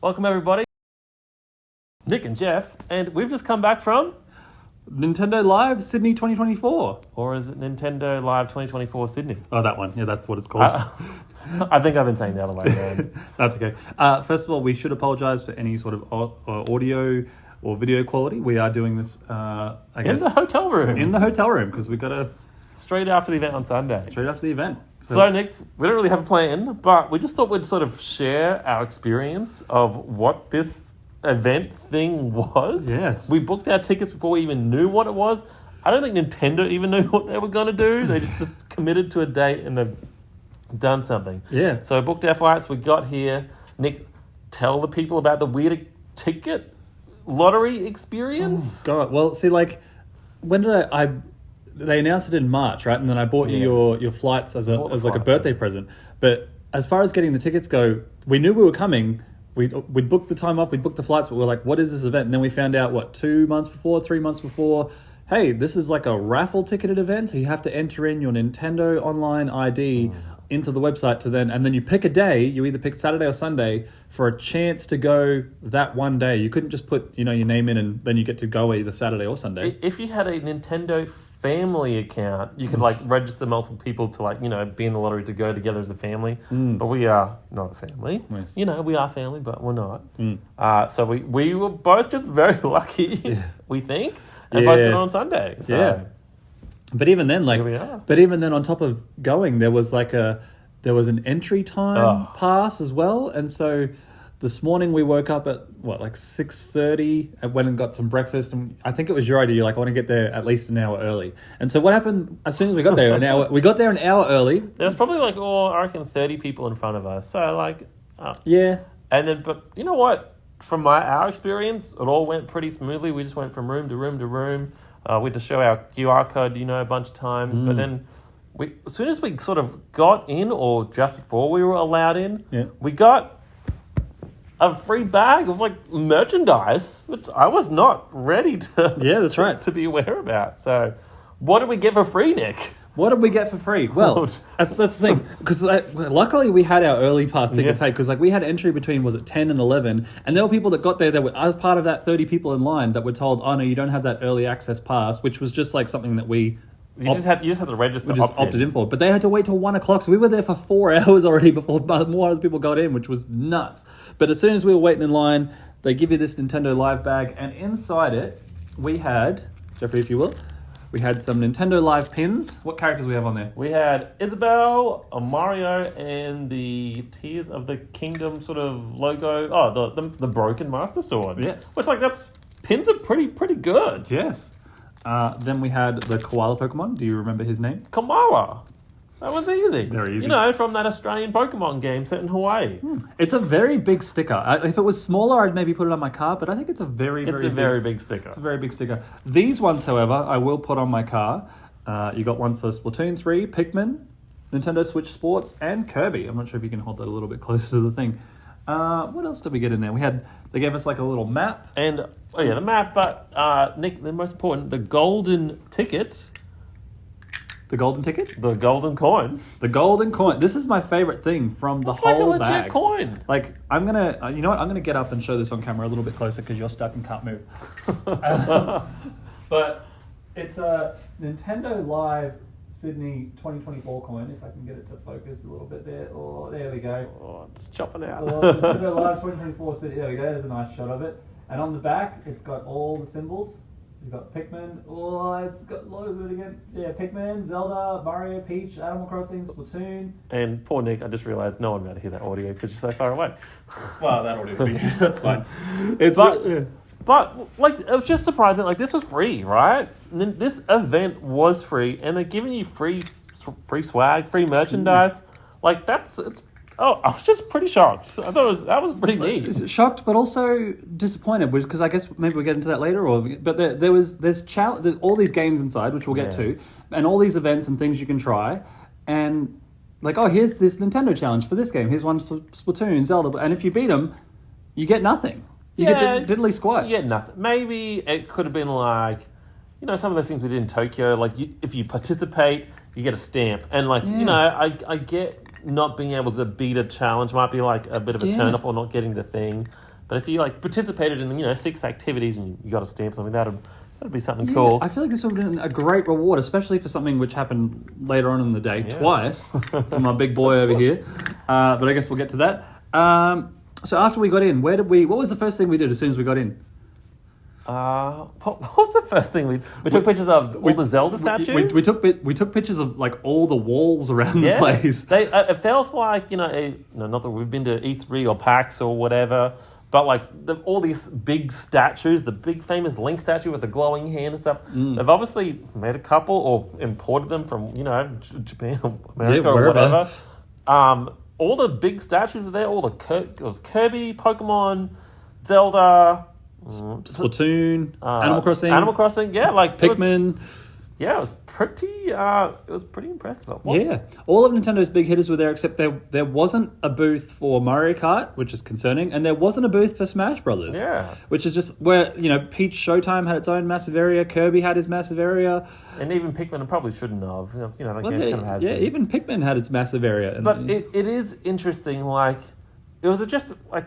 Welcome, everybody. Nick and Jeff, and we've just come back from, Nintendo Live Sydney 2024. or is it Nintendo Live 2024 Sydney? Oh, that one. Yeah, that's what it's called. I think I've been saying the other way around. That's okay. First of all, we should apologise for any sort of audio or video quality. We are doing this, I guess, In the hotel room. in the hotel room because we got to Straight after the event on Sunday. straight after the event. So, Nick, we don't really have a plan, but we just thought we'd sort of share our experience of what this event thing was. Yes. We booked our tickets before we even knew what it was. I don't think Nintendo even knew what they were going to do. They just committed to a date and they've done something. Yeah. So, booked our flights. We got here. Nick, tell the people about the weird ticket lottery experience. God. Well, see, like, when did they announced it in March, right? And then I bought you your flights as Bought the like a flight, birthday present. But as far as getting the tickets go, we knew we were coming. We'd booked the time off, we'd booked the flights, but we're like, what is this event? And then we found out, 3 months before, hey, this is like a raffle ticketed event. So you have to enter in your Nintendo online ID into the website and then you pick a day. You either pick Saturday or Sunday for a chance to go that one day. You couldn't just put, your name in and then you get to go either Saturday or Sunday. If you had a Nintendo family account, you could register multiple people to be in the lottery to go together as a family. But we are not a family. Yes. We are family, but we're not. So we were both just very lucky, we think, and both got it on Sunday. So. Yeah. But even then, Here we are. on top of going, there was an entry time pass as well. And so this morning we woke up at 6:30 and went and got some breakfast. And I think it was your idea. You're like, I want to get there at least an hour early. And so what happened as soon as we got there? We got there an hour early. There was probably I reckon 30 people in front of us. So Yeah. and then, but you know what? From our experience, it all went pretty smoothly. We just went from room to room to room. We had to show our QR code, a bunch of times. But then, as soon as we sort of got in, or just before we were allowed in, we got a free bag of merchandise, which I was not ready to. Yeah, that's right. to be aware about. So, what did we get for free, Nick? What did we get for free? Well, that's the thing. Because luckily we had our early pass tickets, because we had entry between, 10 and 11. And there were people that got there that were, as part of that 30 people in line, that were told, oh no, you don't have that early access pass, which was just something that we... You just had to register. We just opted in for it. But they had to wait till 1 o'clock. So we were there for 4 hours already before more other people got in, which was nuts. But as soon as we were waiting in line, they give you this Nintendo Live bag. And inside it, we had, Jeffrey, if you will, we had some Nintendo Live pins. What characters do we have on there? We had Isabelle, Mario, and the Tears of the Kingdom sort of logo. Oh, the Broken Master Sword. Yes. Which pins are pretty good. Yes. Then we had the koala Pokemon. Do you remember his name? Kamala. That was easy. Very easy. From that Australian Pokemon game set in Hawaii. It's a very big sticker. If it was smaller, I'd maybe put it on my car, but I think it's a very It's big a very big sticker. It's a very big sticker. These ones, however, I will put on my car. You got one for Splatoon 3, Pikmin, Nintendo Switch Sports, and Kirby. I'm not sure if you can hold that a little bit closer to the thing. What else did we get in there? They gave us a little map. And, the map, but, Nick, the most important, the golden ticket. The golden ticket? The golden coin. The golden coin. This is my favorite thing from the It's whole like a legit bag. coin. I'm going to, you know what? I'm going to get up and show this on camera a little bit closer because you're stuck and can't move. But it's a Nintendo Live Sydney 2024 coin, if I can get it to focus a little bit there. Oh, there we go. Oh, it's chopping out. Nintendo Live 2024 Sydney. There we go. There's a nice shot of it. And on the back, it's got all the symbols. You've got Pikmin. Oh, it's got loads of it again. Yeah, Pikmin, Zelda, Mario, Peach, Animal Crossing, Splatoon. And poor Nick, I just realised no one will be able to hear that audio because you're so far away. Well, that audio will be. That's fine. But it was just surprising. This was free, right? And then this event was free, and they're giving you free swag, free merchandise. I was just pretty shocked. I thought that was pretty neat. Shocked, but also disappointed, because I guess maybe we'll get into that later. But there's all these games inside, which we'll get to, and all these events and things you can try, and here's this Nintendo challenge for this game. Here's one for Splatoon, Zelda, and if you beat them, you get nothing. You get diddly squat. You get nothing. Maybe it could have been some of those things we did in Tokyo. If you participate, you get a stamp, and I get not being able to beat a challenge might be a bit of a turn off, or not getting the thing. But if you like participated in 6 activities and you got a stamp something, that'd be something cool. I feel like this would have been a great reward, especially for something which happened later on in the day, twice, for my big boy over here. But I guess we'll get to that. So after we got in, what was the first thing we did as soon as we got in? What was the first thing we took pictures of all the Zelda statues? We took pictures of like all the walls around the place. It feels like not that we've been to E3 or PAX or whatever, but like all these big statues, the big famous Link statue with the glowing hand and stuff. They've obviously made a couple or imported them from Japan or America or whatever. All the big statues are there. All it was Kirby, Pokemon, Zelda. Splatoon, Animal Crossing, yeah, like Pikmin. It was pretty impressive. Yeah, all of Nintendo's big hitters were there, except there wasn't a booth for Mario Kart, which is concerning, and there wasn't a booth for Smash Brothers. Yeah, which is just where Peach Showtime had its own massive area, Kirby had his massive area, and even Pikmin probably shouldn't have. That game kind of has. Yeah, been. Even Pikmin had its massive area, but it is interesting. Like it was just like.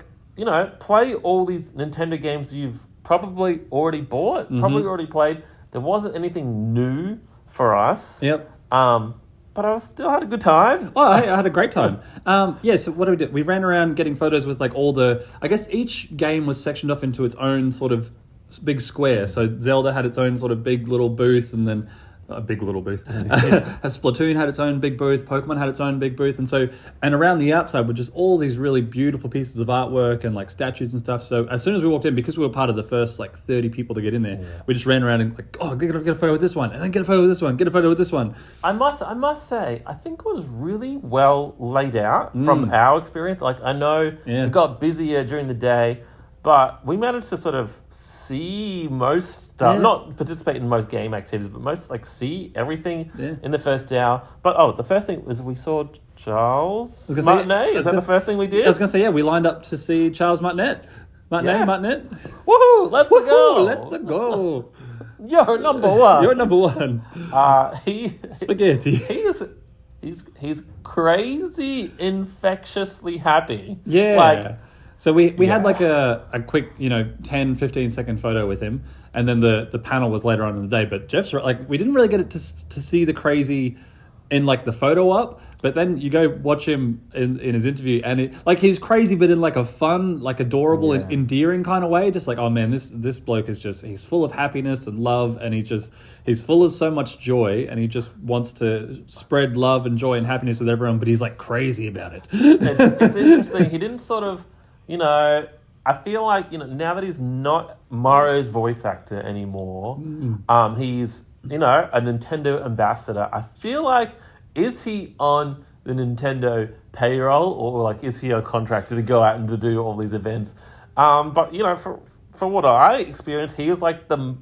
Play all these Nintendo games you've probably already bought, probably already played. There wasn't anything new for us. Yep. But I still had a good time. Oh, I had a great time. So what did we do? We ran around getting photos with like all the... I guess each game was sectioned off into its own sort of big square. So Zelda had its own sort of big little booth, and then... a big little booth. Splatoon had its own big booth. Pokemon had its own big booth, and around the outside were just all these really beautiful pieces of artwork and like statues and stuff. So as soon as we walked in, because we were part of the first like 30 people to get in there, we just ran around and like, get a photo with this one, and then get a photo with this one, get a photo with this one. I must say, I think it was really well laid out from our experience. Like I know it got busier during the day. But we managed to sort of see most stuff, not participate in most game activities, but see everything in the first hour. But the first thing was we saw Charles Martinet. Is that the first thing we did? I was going to say, we lined up to see Charles Martinet. Martinet. Woohoo! Let's go! Let's go! You're number one. You're number one. Spaghetti. He's crazy, infectiously happy. Yeah. So we had like a quick, 10, 15 second photo with him, and then the panel was later on in the day. But Jeff's like, we didn't really get to see the crazy in like the photo op, but then you go watch him in his interview, and he's crazy, but in like a fun, like adorable and endearing kind of way. Just like, oh man, this bloke is he's full of happiness and love, and he's full of so much joy, and he just wants to spread love and joy and happiness with everyone, but he's like crazy about it. It's interesting. He didn't sort of... I feel like, now that he's not Mario's voice actor anymore, he's, a Nintendo ambassador. I feel like, is he on the Nintendo payroll, or like, is he a contractor to go out and to do all these events? But, for what I experienced, he was like the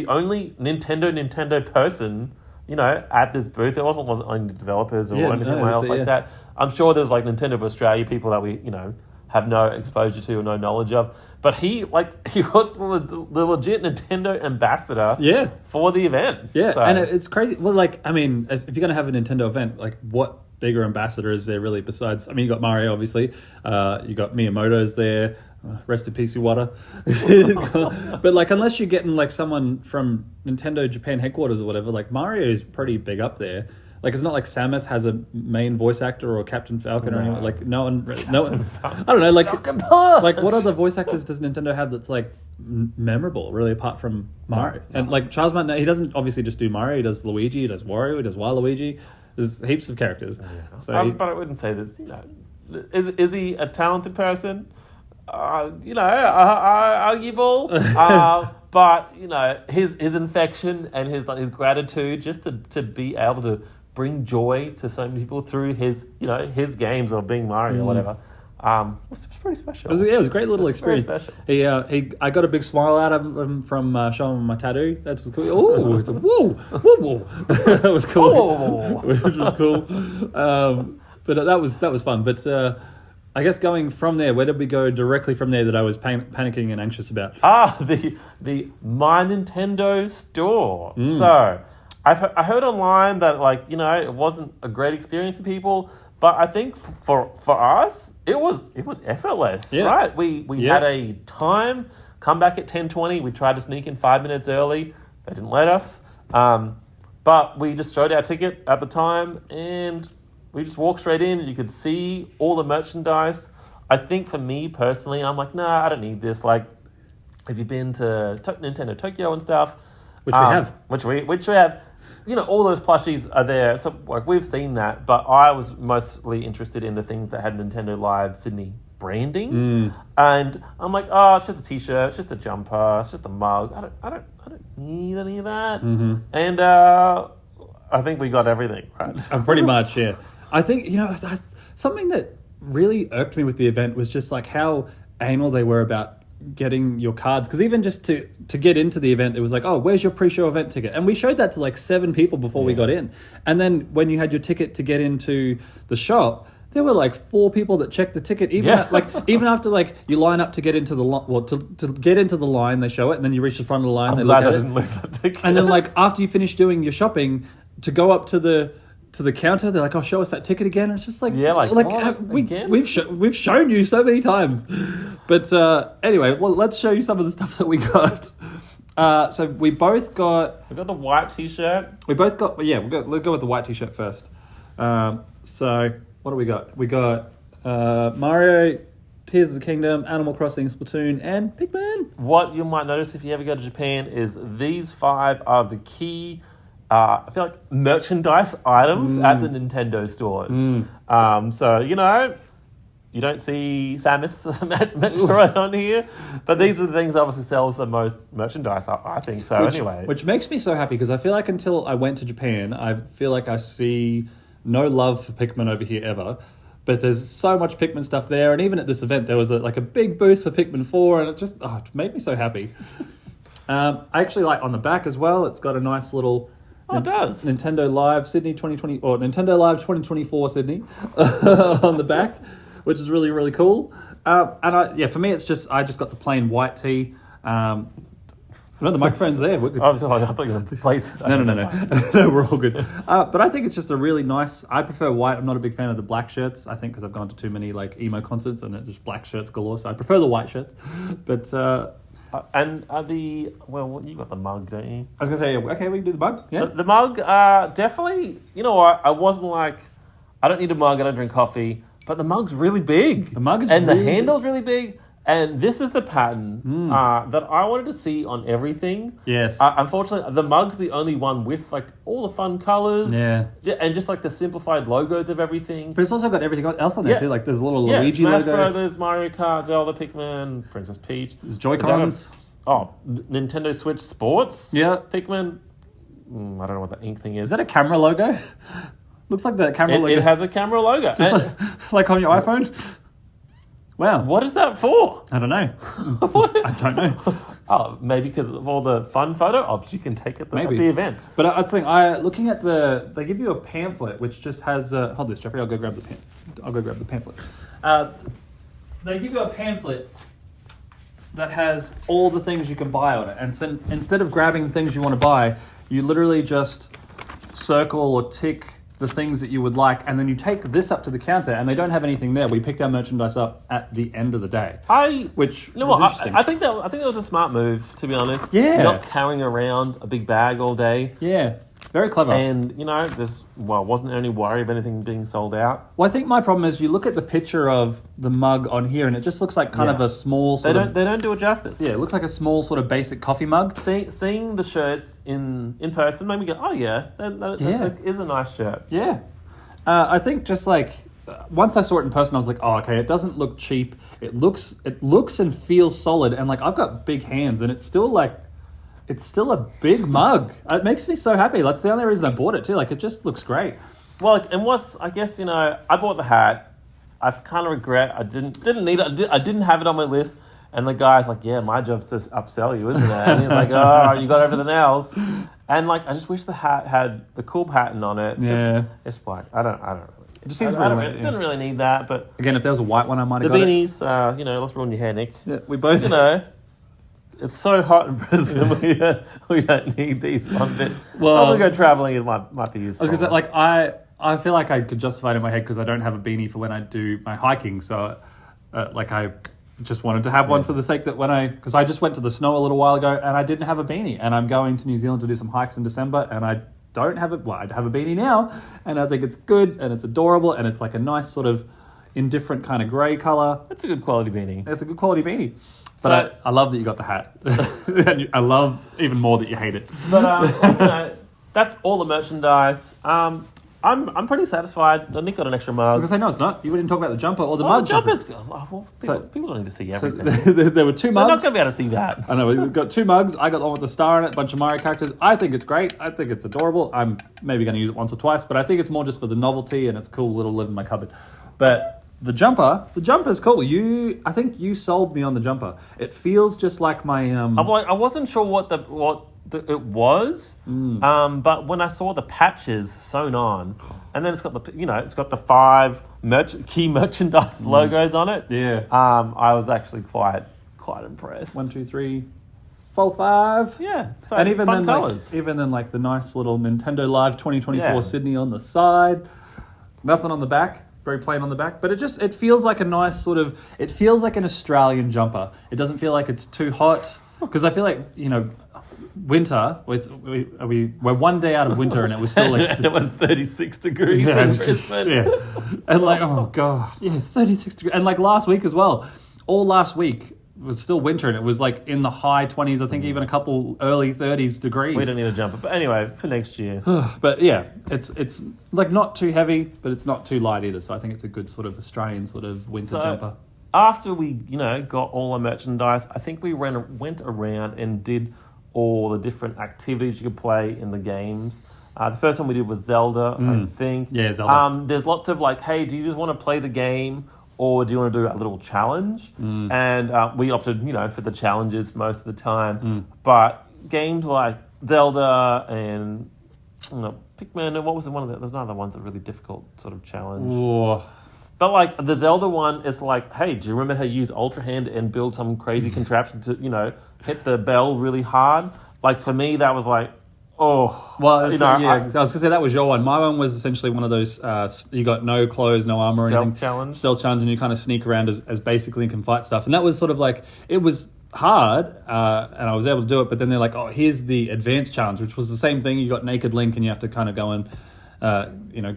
only Nintendo person, at this booth. There wasn't any developers or anything else like that. I'm sure there's like Nintendo of Australia people that we, have no exposure to or no knowledge of. But he was the legit Nintendo ambassador for the event. Yeah, so. And it's crazy. Well, if you're going to have a Nintendo event, like what bigger ambassador is there really besides... I mean, you got Mario, obviously. You got Miyamoto's there. Rest in peace, Iwata. But unless you're getting like someone from Nintendo Japan headquarters or whatever, like Mario is pretty big up there. Like, it's not like Samus has a main voice actor or Captain Falcon or anyone. Like, no one. I don't know. Like, what other voice actors does Nintendo have that's like memorable, really, apart from Mario? No. And like Charles Martinet, he doesn't obviously just do Mario. He does Luigi. He does Wario. He does Waluigi. There's heaps of characters. Yeah. So but I wouldn't say that. Is he a talented person? Arguable. But his infection and his gratitude just to be able to bring joy to so many people through his games or being Mario or whatever. It's pretty special. It was a great little experience. Very special. I got a big smile out of him from showing him my tattoo. That was cool. Oh, whoa, whoa. That was cool. Which was cool. But that was fun. But I guess going from there, where did we go directly from there that I was panicking and anxious about? The My Nintendo store. So I heard online that it wasn't a great experience for people, But I think for us, it was effortless, Yeah. right? We Yeah. had a time, come back at 10:20. We tried to sneak in 5 minutes early. They didn't let us. But we just showed our ticket at the time and we just walked straight in. You could see all the merchandise. I think for me personally, I'm like, nah, I don't need this. Like, have you been to Nintendo Tokyo and stuff? Which we have. Which we have. You know, all those plushies are there. So, like, we've seen that. But I was mostly interested in the things that had Nintendo Live Sydney branding. And I'm like, oh, it's just a t-shirt, it's just a jumper, it's just a mug. I don't need any of that. And I think we got everything, right? Pretty much, yeah. I think, something that really irked me with the event was just like how anal they were about getting your cards. Because even just to get into the event, it was like, oh, where's your pre-show event ticket? And we showed that to like 7 people before we got in. And then when you had your ticket to get into the shop, there were like 4 people that checked the ticket. Even after like you line up to get into the to get into the line, they show it, and then you reach the front of the line. I'm they glad look I at didn't lose that ticket. And then like after you finish doing your shopping, to go up to the counter, they're like, "Oh, show us that ticket again." And it's just like, again? we've shown you so many times. But anyway, well, let's show you some of the stuff that we got. So we both got. We got the white t-shirt. We both got. Yeah, let's go with the white t-shirt first. So what do we got? We got Mario, Tears of the Kingdom, Animal Crossing, Splatoon, and Pikmin. What you might notice if you ever go to Japan is these 5 are the key. I feel like merchandise items at the Nintendo stores. So, you don't see Samus Metroid on here, but these are the things obviously sells the most merchandise, I think. So anyway. Which makes me so happy because I feel like until I went to Japan, I feel like I see no love for Pikmin over here ever. But there's so much Pikmin stuff there. And even at this event, there was a big booth for Pikmin 4 and it made me so happy. I actually like on the back as well, it's got a nice little... it does. Nintendo Live Sydney 2020 or Nintendo Live 2024 Sydney on the back, which is really, really cool. For me, it's just I just got the plain white tee. No, the microphone's there. We're good. Obviously, I thought you were going to place it. No. No, we're all good. But I think it's just a really nice... I prefer white. I'm not a big fan of the black shirts, I think, because I've gone to too many like emo concerts and it's just black shirts galore. So I prefer the white shirts. But... and you got the mug, don't you? I was going to say, okay, we can do the mug. Yeah. The mug, definitely, you know what? I wasn't like, I don't need a mug, I don't drink coffee, but the mug's really big. The mug is and really the handle's really big. And this is the pattern that I wanted to see on everything. Yes. Unfortunately, the mug's the only one with like all the fun colors. Yeah. And just like the simplified logos of everything. But it's also got everything else on there too. Like there's a little Luigi Smash logo. Brothers, Mario Kart, Zelda, Pikmin, Princess Peach. There's Joy-Cons. Nintendo Switch Sports. Yeah. Pikmin. I don't know what that ink thing is. Is that a camera logo? Looks like the camera logo. It has a camera logo. Like on your iPhone? Wow. What is that for? I don't know. I don't know. Oh, maybe because of all the fun photo ops you can take at the event. But I was thinking, looking at they give you a pamphlet which just has hold this, Jeffrey. I'll go grab the pamphlet. They give you a pamphlet that has all the things you can buy on it, and then instead of grabbing the things you want to buy, you literally just circle or tick the things that you would like, and then you take this up to the counter, and they don't have anything there. We picked our merchandise up at the end of the day, which was interesting. I think that was a smart move, to be honest. Yeah, you're not carrying around a big bag all day. Yeah, very clever. And wasn't any worry of anything being sold out. Well, I think my problem is you look at the picture of the mug on here, and it just looks like kind of a small. They don't do it justice. Yeah, it looks like a small sort of basic coffee mug. Seeing the shirts in person made me go, oh yeah, that is a nice shirt. Yeah, I think just like once I saw it in person, I was like, oh okay, it doesn't look cheap. It looks and feels solid, and like I've got big hands, and it's still a big mug. It makes me so happy. That's the only reason I bought it too. Like it just looks great. Well, I guess I bought the hat. I kind of regret I didn't need it. I didn't have it on my list. And the guy's like, yeah, my job's to upsell you, isn't it? And he's like, oh, you got everything else. And like, I just wish the hat had the cool pattern on it. Yeah. It's black. I don't really. It just seems didn't really need that. But again, if there was a white one, I might have got it. The beanies, let's ruin your hair, Nick. Yeah, we both, It's so hot in Brisbane. We don't need these one bit. Well, I'll go traveling. It might be useful. I was gonna say, like I feel like I could justify it in my head because I don't have a beanie for when I do my hiking. So, I just wanted to have one for the sake that because I just went to the snow a little while ago and I didn't have a beanie, and I'm going to New Zealand to do some hikes in December, and I don't have it. Well, I have a beanie now, and I think it's good and it's adorable, and it's like a nice sort of indifferent kind of grey colour. It's a good quality beanie. It's a good quality beanie. But I love that you got the hat. And I loved even more that you hate it. But that's all the merchandise. I'm pretty satisfied. Nick got an extra mug. Because I know it's not. You didn't talk about the jumper or the Oh, mug. the jumpers. People don't need to see everything. So there were two They're not mugs. going to be able to see that. I know, we've got two mugs. I got one with the star in it, a bunch of Mario characters. I think it's great. I think it's adorable. I'm maybe going to use it once or twice, but I think it's more just for the novelty, and it's cool little live in my cupboard. But the jumper's cool. I think you sold me on the jumper. It feels just like my... I wasn't sure what it was, but when I saw the patches sewn on, and then it's got the 5 key merchandise logos on it. Yeah. I was actually quite impressed. 1, 2, 3, 4, 5. Yeah. So And even fun then, colours. like the nice little Nintendo Live 2024 Yeah. Sydney on the side. Nothing on the back. Very plain on the back, but it feels like a nice sort of. It feels like an Australian jumper. It doesn't feel like it's too hot, because I feel like winter. We're one day out of winter, and it was still like it was 36 degrees Yeah, it in was just- Brisbane. yeah. And like, oh god, yeah, it's 36 degrees. And like last week as well. All last week was still winter, and it was like in the high 20s. I think even a couple early 30s degrees. We don't need a jumper, but anyway, for next year. But yeah, it's like not too heavy, but it's not too light either. So I think it's a good sort of Australian sort of winter jumper. After we, got all our merchandise, I think we went around and did all the different activities you could play in the games. The first one we did was Zelda, I think. Yeah, Zelda. There's lots of like, hey, do you just want to play the game, or do you want to do a little challenge? And we opted, for the challenges most of the time. But games like Zelda and Pikmin, and what was one of the? There's another one's a really difficult sort of challenge. Whoa. But like the Zelda one is like, hey, do you remember how you use Ultra Hand and build some crazy contraption to, hit the bell really hard? Like for me, that was like, oh. Well, I was going to say that was your one. My one was essentially one of those, you got no clothes, no armor or anything. Stealth challenge, and you kind of sneak around as basically and can fight stuff. And that was sort of like, it was hard, and I was able to do it, but then they're like, oh, here's the advanced challenge, which was the same thing. You got Naked Link, and you have to kind of go and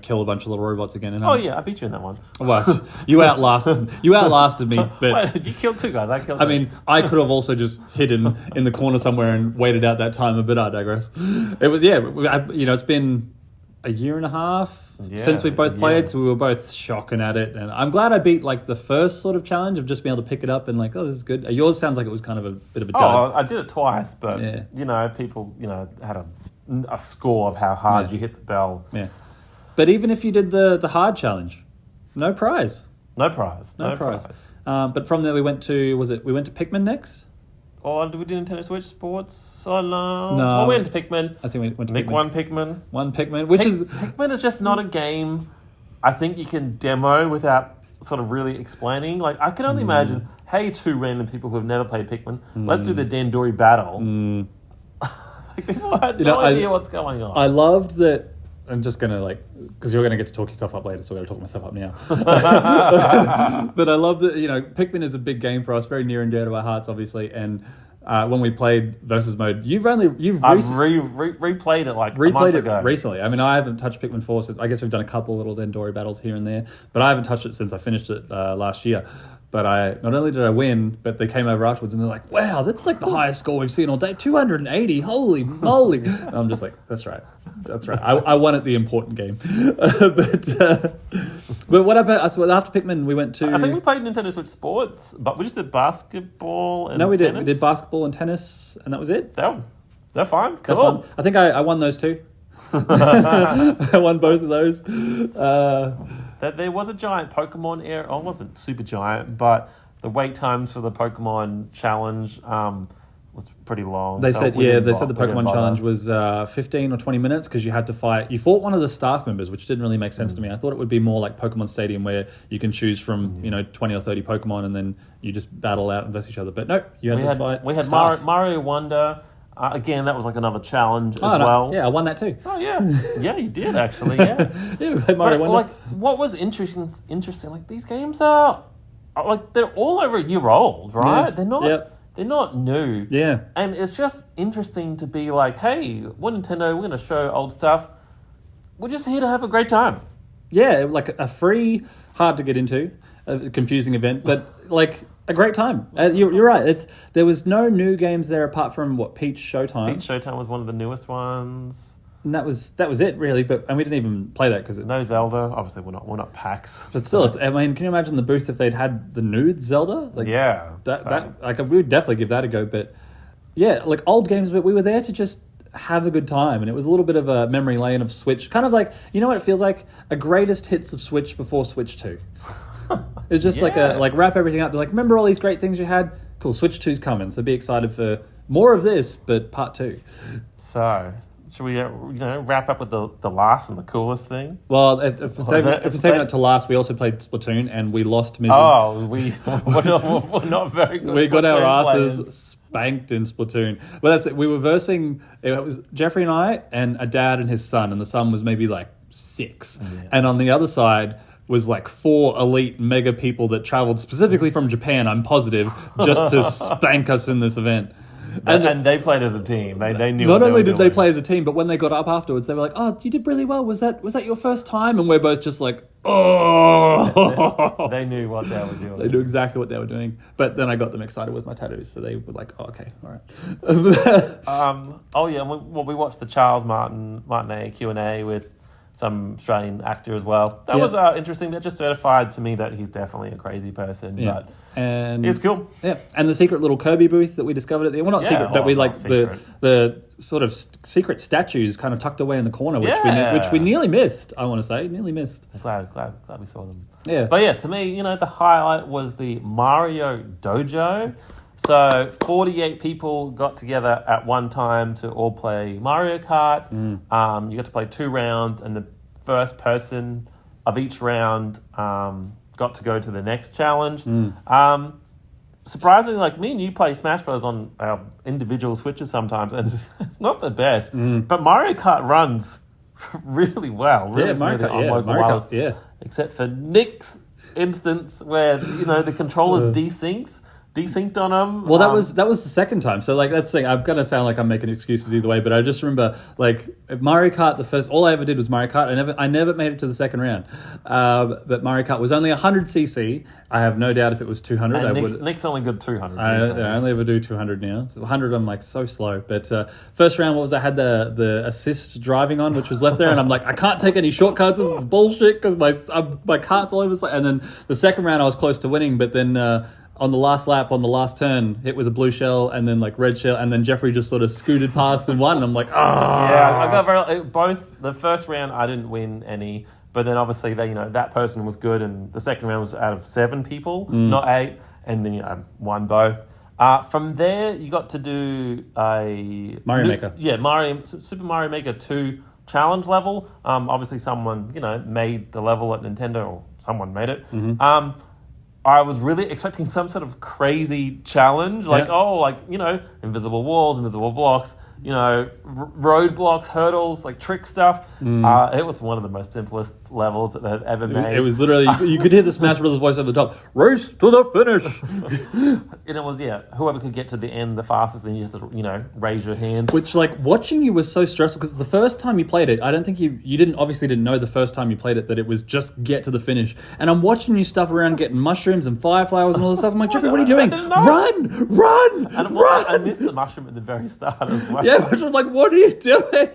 kill a bunch of little robots again. And I beat you in that one. Well, you outlasted me. But Wait, you killed 2 guys. I killed. I mean, I could have also just hidden in the corner somewhere and waited out that time. But I digress. It was it's been a year and a half since we both played, so we were both shocking at it. And I'm glad I beat like the first sort of challenge of just being able to pick it up and like, oh, this is good. Yours sounds like it was kind of a bit of a dud. Oh, I did it twice, but people had a score of how hard you hit the bell. Yeah. But even if you did the hard challenge, no prize. No prize. But from there we went to Pikmin next? Or did we do Nintendo Switch Sports? Oh, no. No. We went to Pikmin. I think we went to Nick Pikmin. won Pikmin. One Pikmin, which is... Pikmin is just not a game I think you can demo without sort of really explaining. Like, I can only imagine, hey, 2 random people who have never played Pikmin, let's do the Dandori battle. Like, people had no idea what's going on. I loved that... I'm just going to because you're going to get to talk yourself up later, so I'm going to talk myself up now. But I love that, Pikmin is a big game for us, very near and dear to our hearts, obviously. And when we played versus mode, I've replayed it like a month ago. Recently. I mean, I haven't touched Pikmin 4 since, I guess we've done a couple little Dandori battles here and there, but I haven't touched it since I finished it last year. But not only did I win, but they came over afterwards and they're like, wow, that's like the highest score we've seen all day, 280, holy moly. And I'm just like, that's right. I won at the important game. But what about us? After Pikmin, we went to... I think we played Nintendo Switch Sports, but we just did basketball and tennis. No, we did. We did basketball and tennis, and that was it. They're fine. Cool. They're fun. I think I won those too. I won both of those. There was a giant Pokemon area. Oh, it wasn't super giant, but the wait times for the Pokemon challenge was pretty long. They said the Pokemon challenge was 15 or 20 minutes because you had to fight. You fought one of the staff members, which didn't really make sense to me. I thought it would be more like Pokemon Stadium where you can choose from 20 or 30 Pokemon and then you just battle out and versus each other. But no, you had to fight. We had staff. Mario Wonder. Again, that was like another challenge as Oh, no. well. Yeah, I won that too. Oh yeah, yeah, you did actually. Yeah, Yeah, we played Mario but Wonder. like, what was interesting, like these games are like they're all over a year old, right? Yeah. They're not. Yep. They're not new. Yeah. And it's just interesting to be like, hey, we're Nintendo. We're going to show old stuff. We're just here to have a great time. Yeah, like a free, hard to get into, a confusing event, but like a great time. You're right. There was no new games there apart from Peach Showtime, Peach Showtime was one of the newest ones. and that was it really. But we didn't even play that because No Zelda. Obviously, we're not PAX. But still, I mean, can you imagine the booth if they'd had the nude Zelda? Like, Yeah, that like we would definitely give that a go. But yeah, like old games, but we were there to just have a good time, and it was a little bit of a memory lane of Switch, kind of like, you know what it feels like, a greatest hits of Switch before Switch 2. It's just Yeah. like wrap everything up. Be like, remember all these great things you had? Cool, Switch 2's coming, so be excited for more of this, but part 2. So, should we wrap up with the last and the coolest thing? Well, if we're saving it to last, we also played Splatoon, and we lost miserably. Oh, we're not very good. We got our Splatoon asses players. spanked in Splatoon. Well, that's it. We were versing. It was Jeffrey and I, and a dad and his son, and the son was maybe like 6. Yeah. And on the other side was like 4 elite mega people that traveled specifically from Japan, I'm positive, just to spank us in this event. And they played as a team. They knew. Not what only they did were they doing. play as a team, but when they got up afterwards, they were like, "Oh, you did really well. Was that your first time?" And we're both just like, "Oh." They knew what they were doing. They knew exactly what they were doing. But then I got them excited with my tattoos, so they were like, "Oh, okay, all right." Oh yeah, we watched the Charles Martinet Q&A with some Australian actor as well. That Yeah. was interesting. That just certified to me that he's definitely a crazy person. Yeah. But And it's cool. Yeah, and the secret little Kirby booth that we discovered at the well, not Yeah, secret, but we it's like not secret. the sort of secret statues kind of tucked away in the corner, which Yeah. which we nearly missed. I want to say nearly missed. Glad we saw them. Yeah, But yeah, to me, the highlight was the Mario Dojo. So 48 people got together at one time to all play Mario Kart. You got to play 2 rounds, and the first person of each round got to go to the next challenge. Surprisingly, like me and you play Smash Bros. On our individual Switches sometimes, and it's not the best. But Mario Kart runs really well. Really yeah, Mario smoothly Kart, on yeah, local Mario wireless. Kart, yeah. Except for Nick's instance where the controller's desynced on him. Well, that was the second time. So like that's the thing. I'm gonna sound like I'm making excuses either way, but I just remember like Mario Kart. All I ever did was Mario Kart. I never made it to the second round. But Mario Kart was only 100cc. I have no doubt if it was 200, I And would. Nick's only good 200. I so. only ever do 200 now. 100, I'm like so slow. But first round, what was I had the assist driving on, which was left there, and I'm like, I can't take any shortcuts. This is bullshit because my cart's all over the place. And then the second round, I was close to winning, but then on the last lap, on the last turn, hit with a blue shell and then like red shell, and then Jeffrey just sort of scooted past and won. And I'm like, Yeah, I got both. The first round, I didn't win any. But then obviously that person was good, and the second round was out of 7 people, not 8, and then I won both. From there, you got to do a Mario Maker. Yeah, Super Mario Maker 2 challenge level. Obviously, someone made the level at Nintendo, or someone made it. I was really expecting some sort of crazy challenge, like invisible walls, invisible blocks. Roadblocks, hurdles, like trick stuff. It was one of the most simplest levels that they've ever made. it was literally you could hear the Smash Brothers voice over the top. Race to the finish. And it was whoever could get to the end the fastest, then you just raise your hands. Which like watching you was so stressful because the first time you played it, I don't think you didn't know the first time you played it that it was just get to the finish. And I'm watching you stuff around getting mushrooms and fireflowers and all this stuff. I'm like, Jeffrey, what are you doing? I didn't know. Run! And Run! I missed the mushroom at the very start as well. Yeah, which was like, what are you doing?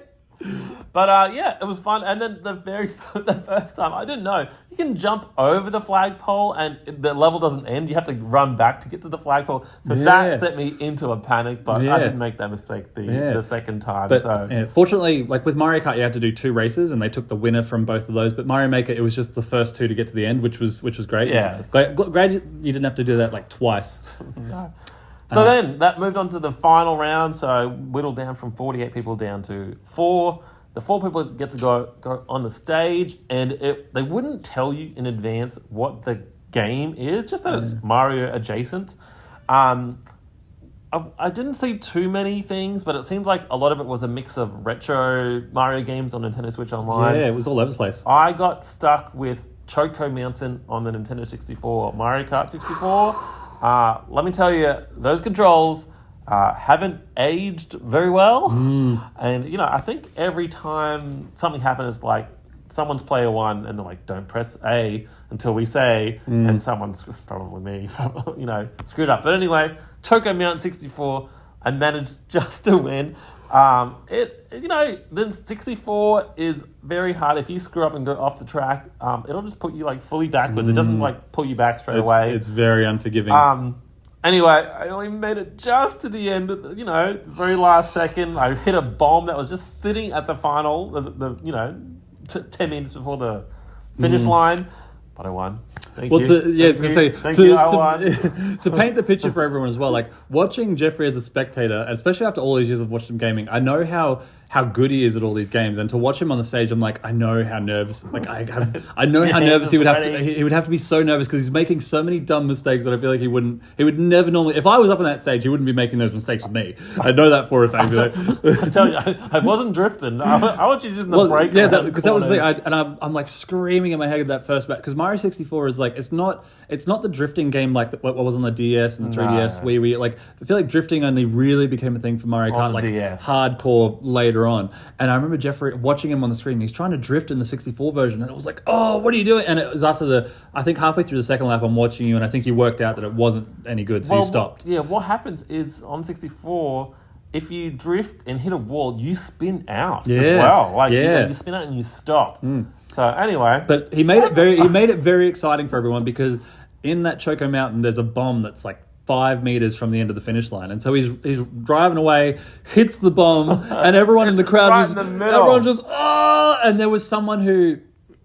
But it was fun. And then the first time, I didn't know, you can jump over the flagpole and the level doesn't end. You have to run back to get to the flagpole. So Yeah. that set me into a panic, but Yeah. I didn't make that mistake the second time. But so fortunately, like with Mario Kart, you had to do 2 races, and they took the winner from both of those. But Mario Maker, it was just the first 2 to get to the end, which was great. Yeah. Glad you didn't have to do that like twice. No. So then that moved on to the final round. So whittled down from 48 people down to 4. The 4 people get to go on the stage, and they wouldn't tell you in advance what the game is, just that it's Mario adjacent. I I didn't see too many things, but it seemed like a lot of it was a mix of retro Mario games on Nintendo Switch Online. Yeah, it was all over the place. I got stuck with Choco Mountain on the Nintendo 64, Mario Kart 64. Let me tell you, those controls haven't aged very well. And, you know, I think every time something happens, like someone's player one and they're like, don't press A until we say, and someone's, probably me, you know, screwed up. But anyway, Choco Mountain 64, I managed just to win. You know, the 64 is very hard. If you screw up and go off the track, it'll just put you like fully backwards. It doesn't like pull you back straight away. It's very unforgiving. Anyway, I only made it just to the end, you know, the very last second. I hit a bomb that was just sitting at the final, you know, 10 minutes before the finish line. But I won. Thank you. Thank you, I won. To paint the picture for everyone as well, like watching Jeffrey as a spectator, especially after all these years of watching him gaming, I know how good he is at all these games, and to watch him on the stage, I'm like, I know how nervous. Like I know how nervous he would have to. He would have to be so nervous because he's making so many dumb mistakes that I feel like he would never normally. If I was up on that stage, he wouldn't be making those mistakes with me. I know that for a fact. I tell you, I wasn't drifting. I want you just in the break. Yeah, because that was the thing. I'm like screaming in my head at that first back because Mario 64 is like it's not the drifting game like what was on the DS and the 3DS where we like I feel like drifting only really became a thing for Mario Kart like DS. Hardcore later on. And I remember Jeffrey watching him on the screen. He's trying to drift in the 64 version, and it was like, oh, what are you doing? And it was after I think halfway through the second lap, I'm watching you, and I think you worked out that it wasn't any good, so you stopped. What happens is on 64. If you drift and hit a wall, you spin out as well. Like you spin out and you stop. So anyway, but he made it very exciting for everyone because in that Choco Mountain, there's a bomb that's like 5 meters from the end of the finish line, and so he's driving away, hits the bomb, and everyone in the crowd everyone just and there was someone who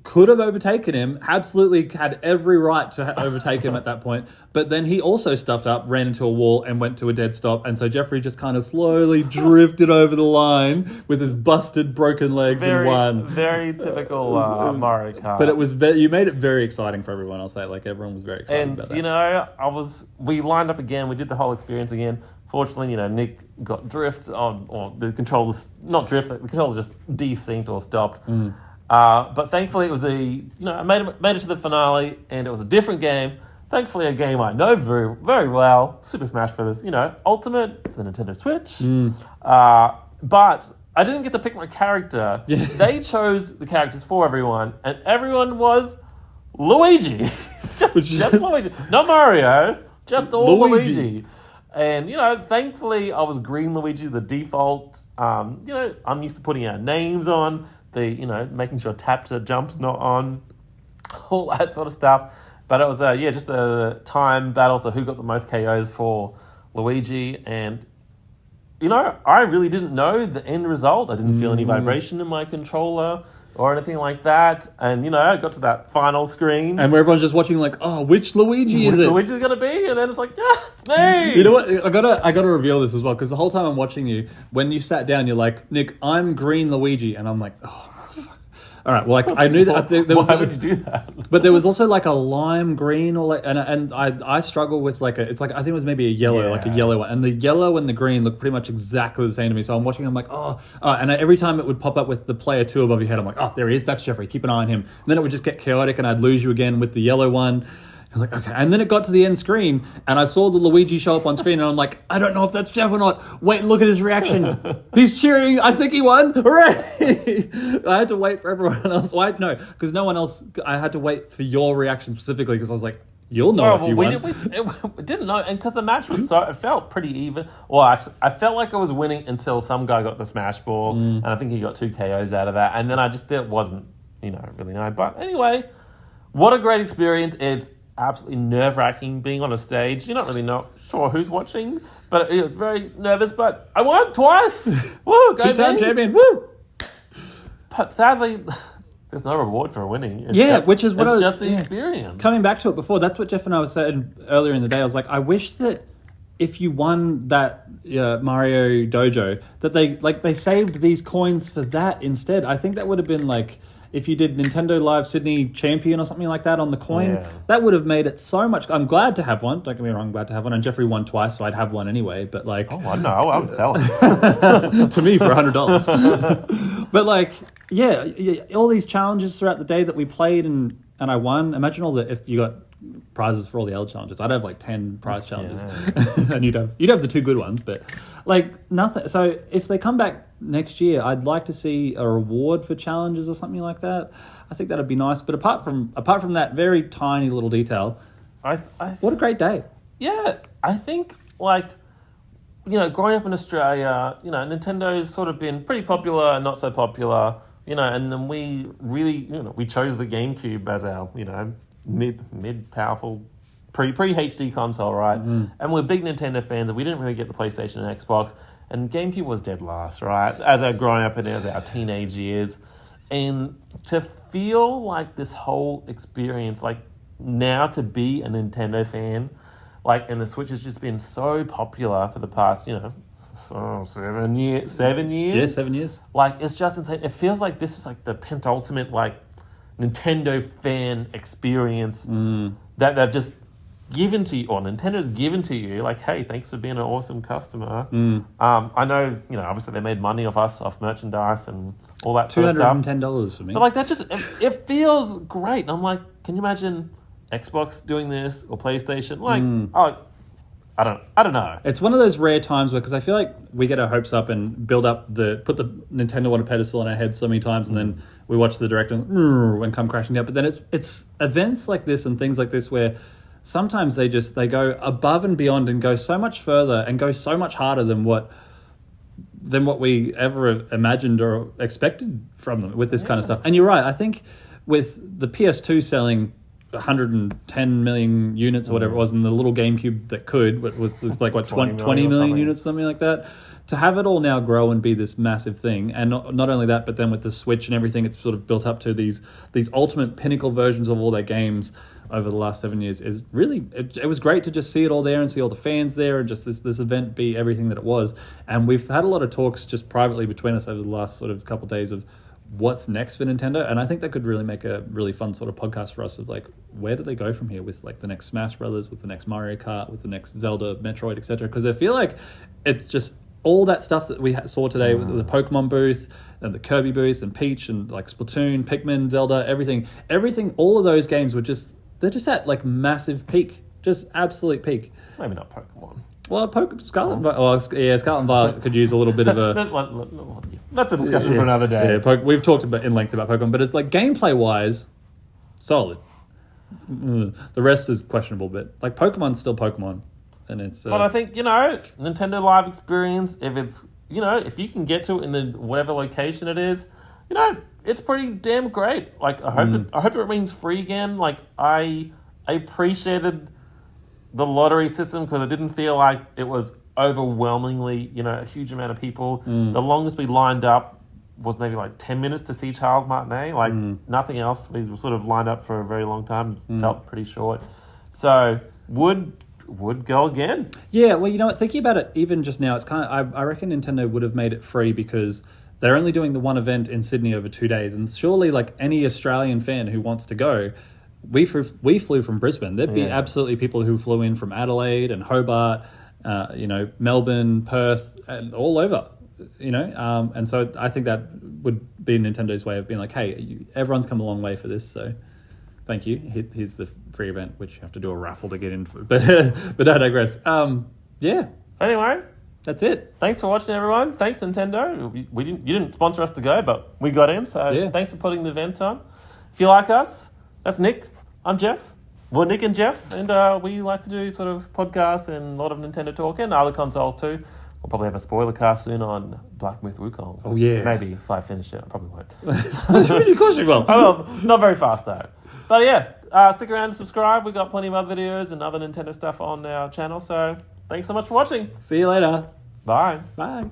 could have overtaken him, absolutely had every right to overtake him at that point, but then he also stuffed up, ran into a wall and went to a dead stop, and so Jeffrey just kind of slowly drifted over the line with his busted, broken legs and won. Very typical Mario Kart. But it was you made it very exciting for everyone, I'll say. Like, everyone was very excited about that. You know, we lined up again, we did the whole experience again. Fortunately, you know, Nick got drift on, or the controllers, not drift, the controller just desynced or stopped. But thankfully it was I made it to the finale, and it was a different game. Thankfully a game I know very, very well, Super Smash Bros., you know, Ultimate, for the Nintendo Switch. But I didn't get to pick my character. Yeah. They chose the characters for everyone, and everyone was Luigi. just Luigi. Not Mario, just all Luigi. And, you know, thankfully I was green Luigi, the default. You know, I'm used to putting our names on. Making sure tap to jump's not on, all that sort of stuff. But it was, just the time battle, so who got the most KOs for Luigi. And, you know, I really didn't know the end result. I didn't feel any vibration in my controller or anything like that. And, you know, I got to that final screen. And where everyone's just watching like, oh, which Luigi is it? Which Luigi's going to be? And then it's like, yeah, it's me. You know what? I gotta reveal this as well, because the whole time I'm watching you, when you sat down, you're like, Nick, I'm green Luigi. And I'm like, oh, fuck. All right, well, like, I knew that. I think there was. Why would you do that? But there was also like a lime green, or like, and I struggle with like it's like I think it was maybe a yellow, like a yellow one, and the yellow and the green look pretty much exactly the same to me. So I'm watching, I'm like, and every time it would pop up with the player 2 above your head, I'm like, oh, there he is, that's Jeffrey. Keep an eye on him. And then it would just get chaotic, and I'd lose you again with the yellow one. I was like, okay. And then it got to the end screen, and I saw the Luigi show up on screen, and I'm like, I don't know if that's Jeff or not. Wait, look at his reaction. He's cheering. I think he won. Hooray! I had to wait for everyone else. No, because no one else. I had to wait for your reaction specifically, because I was like, you'll know if you won. We didn't know, and because the match was it felt pretty even. Well, actually, I felt like I was winning until some guy got the smash ball, and I think he got 2 KOs out of that, and then I just wasn't, really know. But anyway, what a great experience. It's absolutely nerve-wracking being on a stage. You're not really not sure who's watching, but it was very nervous. But I won twice. Woo! 2-time champion. Woo! But sadly, there's no reward for winning. Which is what it's just the experience. Coming back to it before, that's what Jeff and I were saying earlier in the day. I was like, I wish that if you won that Mario Dojo, that they saved these coins for that instead. I think that would have been like. if you did Nintendo Live Sydney Champion or something like that on the coin, Yeah. that would have made it so much. I'm glad to have one. Don't get me wrong, I'm glad to have one. And Jeffrey won twice, so I'd have one anyway. But like, Oh, I know. I would sell it. to me for $100. But like, yeah, all these challenges throughout the day that we played and I won. Imagine all the if you got prizes for all the L challenges. I'd have like 10 prize challenges, and you'd have the 2 good ones, but like nothing. So if they come back next year, I'd like to see a reward for challenges or something like that. I think that'd be nice. But apart from that very tiny little detail, what a great day. Yeah, I think, like, you know, growing up in Australia, you know, Nintendo's sort of been pretty popular and not so popular, you know, and then we really, you know, we chose the GameCube as our, you know, mid-powerful, pre-HD console, right? Mm-hmm. And we're big Nintendo fans, and we didn't really get the PlayStation and Xbox, and GameCube was dead last, right? As our growing up and as our teenage years. And to feel like this whole experience, like, now to be a Nintendo fan, like, and the Switch has just been so popular for the past, you know, 7 years. Yeah, 7 years. Like, it's just insane. It feels like this is like the penultimate, like, Nintendo fan experience that they've just given to you, or Nintendo's given to you. Like, hey, thanks for being an awesome customer. I know, you know, obviously they made money off us, off merchandise and all that sort of stuff. $210 for me. But like, that just, it feels great. And I'm like, can you imagine Xbox doing this or PlayStation? Like, I don't know. It's one of those rare times where, because I feel like we get our hopes up and put the Nintendo on a pedestal in our heads so many times, and then we watch the direct and come crashing down. But then it's events like this and things like this where sometimes they go above and beyond and go so much further and go so much harder than what we ever imagined or expected from them with this kind of stuff. And you're right. I think with the PS2 selling 110 million units or whatever it was, and the little GameCube that could was like what 20 million units, something like that. To have it all now grow and be this massive thing, and not only that, but then with the Switch and everything, it's sort of built up to these ultimate pinnacle versions of all their games over the last 7 years. Is really it was great to just see it all there and see all the fans there, and just this event be everything that it was. And we've had a lot of talks just privately between us over the last sort of couple of days of what's next for Nintendo, and I think that could really make a really fun sort of podcast for us of like, where do they go from here with like the next Smash Brothers, with the next Mario Kart, with the next Zelda, Metroid, etc. Because I feel like it's just all that stuff that we saw today with the Pokemon booth and the Kirby booth and Peach and like Splatoon, Pikmin, Zelda, everything, all of those games were they're just at like massive peak, just absolute peak. Maybe not Pokemon. Well, Scarlet and Violet could use a little bit of a... That's a discussion for another day. Yeah, we've talked in length about Pokemon, but it's like gameplay-wise, solid. The rest is questionable, but like Pokemon's still Pokemon. And it's... But I think, you know, Nintendo Live experience, if it's, you know, if you can get to it in the whatever location it is, you know, it's pretty damn great. Like, I hope it remains free again. Like, I appreciated the lottery system because it didn't feel like it was overwhelmingly, you know, a huge amount of people. The longest we lined up was maybe like 10 minutes to see Charles Martinet. Like, nothing else. We were sort of lined up for a very long time. Felt pretty short. So, would go again. Yeah, well, you know what? Thinking about it, even just now, it's kind of... I reckon Nintendo would have made it free because they're only doing the one event in Sydney over 2 days. And surely, like, any Australian fan who wants to go... We flew from Brisbane. There'd be absolutely people who flew in from Adelaide and Hobart, you know, Melbourne, Perth, and all over, you know. And so I think that would be Nintendo's way of being like, hey, everyone's come a long way for this, so thank you. Here's the free event, which you have to do a raffle to get in for. But I digress. Yeah. Anyway, that's it. Thanks for watching, everyone. Thanks, Nintendo. You didn't sponsor us to go, but we got in, so thanks for putting the event on. If you like us, that's Nick. I'm Jeff. We're Nick and Jeff, and we like to do sort of podcasts and a lot of Nintendo talk and other consoles too. We'll probably have a spoiler cast soon on Black Myth Wukong. Oh, yeah. Maybe if I finish it. I probably won't. Of course you will. Oh, well, not very fast though. But yeah, stick around and subscribe. We've got plenty of other videos and other Nintendo stuff on our channel. So thanks so much for watching. See you later. Bye. Bye.